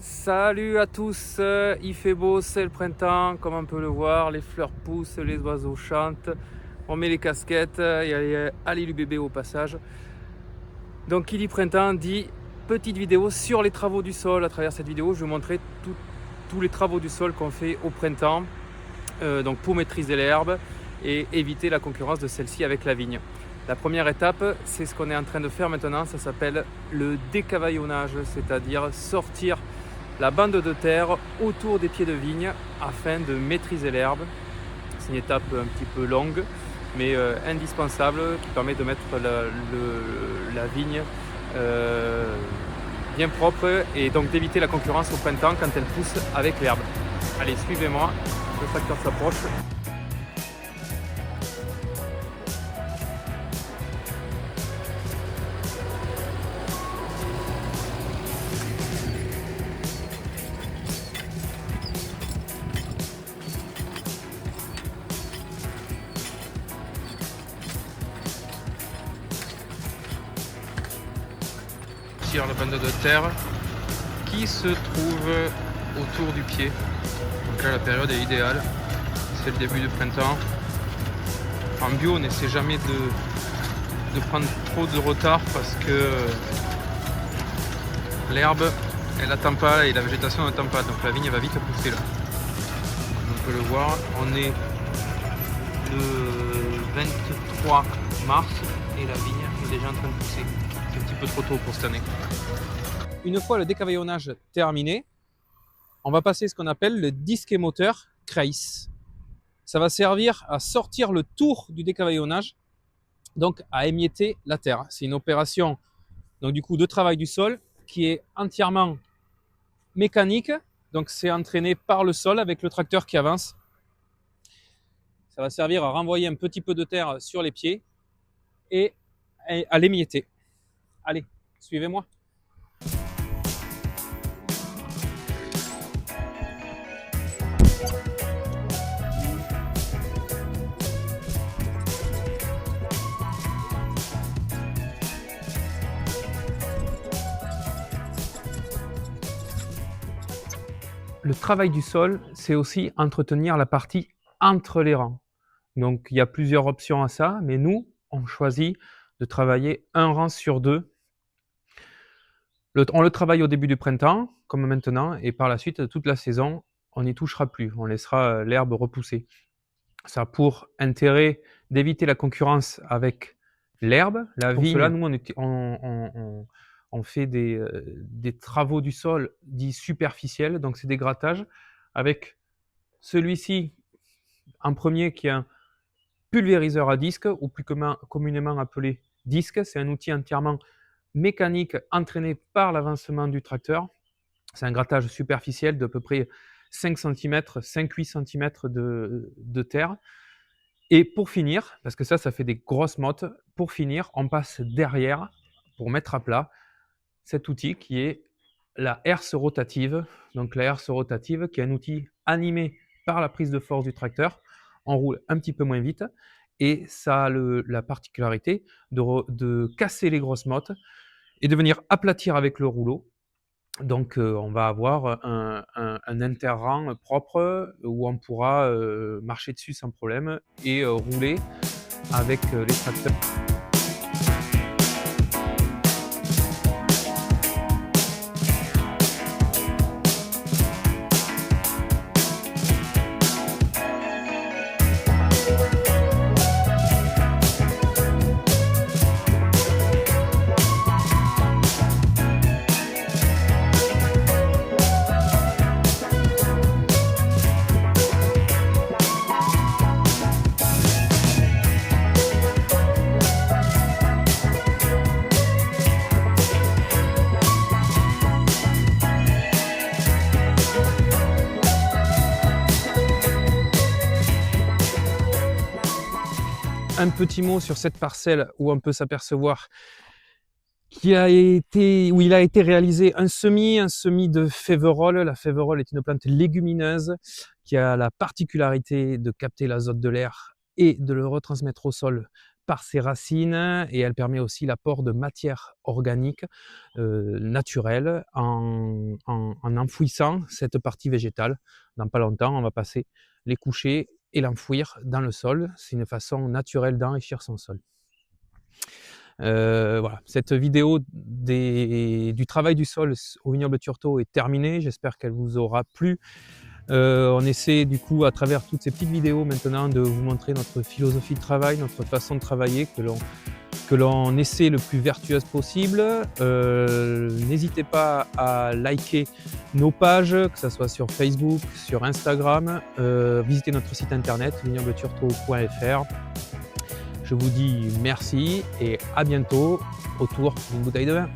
Salut à tous, il fait beau, c'est le printemps, comme on peut le voir, les fleurs poussent, les oiseaux chantent, on met les casquettes, il y a les allez du bébé au passage. Donc qui dit printemps dit petite vidéo sur les travaux du sol. À travers cette vidéo, je vais vous montrer tous les travaux du sol qu'on fait au printemps, donc pour maîtriser l'herbe et éviter la concurrence de celle-ci avec la vigne. La première étape, c'est ce qu'on est en train de faire maintenant, ça s'appelle le décavaillonnage, c'est-à-dire sortir la bande de terre autour des pieds de vigne afin de maîtriser l'herbe. C'est une étape un petit peu longue mais indispensable qui permet de mettre la vigne bien propre et donc d'éviter la concurrence au printemps quand elle pousse avec l'herbe. Allez, suivez-moi, le tracteur s'approche. Tire la bande de terre qui se trouve autour du pied. Donc là la période est idéale, c'est le début du printemps. En bio, on n'essaie jamais de prendre trop de retard parce que l'herbe elle n'attend pas et la végétation n'attend pas, donc la vigne elle va vite pousser là. Comme on peut le voir, on est le 23 mars et la vigne est déjà en train de pousser. C'est un petit peu trop tôt pour cette année. Une fois le décavaillonnage terminé, on va passer ce qu'on appelle le disque émoteur Kreis. Ça va servir à sortir le tour du décavaillonnage, donc à émietter la terre. C'est une opération donc du coup de travail du sol qui est entièrement mécanique, donc c'est entraîné par le sol avec le tracteur qui avance. Ça va servir à renvoyer un petit peu de terre sur les pieds et à l'émietter. Allez, suivez-moi. Le travail du sol, c'est aussi entretenir la partie entre les rangs. Donc il y a plusieurs options à ça, mais nous, on choisit de travailler un rang sur deux. On le travaille au début du printemps, comme maintenant, et par la suite, toute la saison, on n'y touchera plus. On laissera l'herbe repousser. Ça a pour intérêt d'éviter la concurrence avec l'herbe, la Pour vigne. cela, Nous, on fait des travaux du sol dits superficiels, donc c'est des grattages, avec celui-ci en premier qui est un pulvériseur à disque, ou plus communément appelé disque. C'est un outil entièrement mécanique entraîné par l'avancement du tracteur. C'est un grattage superficiel d'à peu près 5 cm, 5-8 cm de terre. Et pour finir, parce que ça fait des grosses mottes, pour finir, on passe derrière, pour mettre à plat, cet outil qui est la herse rotative. Donc la herse rotative qui est un outil animé par la prise de force du tracteur. On roule un petit peu moins vite et ça a la particularité de casser les grosses mottes et de venir aplatir avec le rouleau. Donc on va avoir un interrang propre où on pourra marcher dessus sans problème et rouler avec les tracteurs. Un petit mot sur cette parcelle où on peut s'apercevoir où il a été réalisé un semis de féverole. La féverole est une plante légumineuse qui a la particularité de capter l'azote de l'air et de le retransmettre au sol par ses racines, et elle permet aussi l'apport de matière organique naturelle en en enfouissant cette partie végétale. Dans pas longtemps, on va passer les coucher et l'enfouir dans le sol. C'est une façon naturelle d'enrichir son sol. Voilà, cette vidéo du travail du sol au vignoble Turtot est terminée. J'espère qu'elle vous aura plu. On essaie du coup à travers toutes ces petites vidéos maintenant de vous montrer notre philosophie de travail, notre façon de travailler, que l'on essaie le plus vertueuse possible. N'hésitez pas à liker nos pages, que ce soit sur Facebook, sur Instagram. Visitez notre site internet vignobleturtot.fr. Je vous dis merci et à bientôt autour d'une bouteille de vin.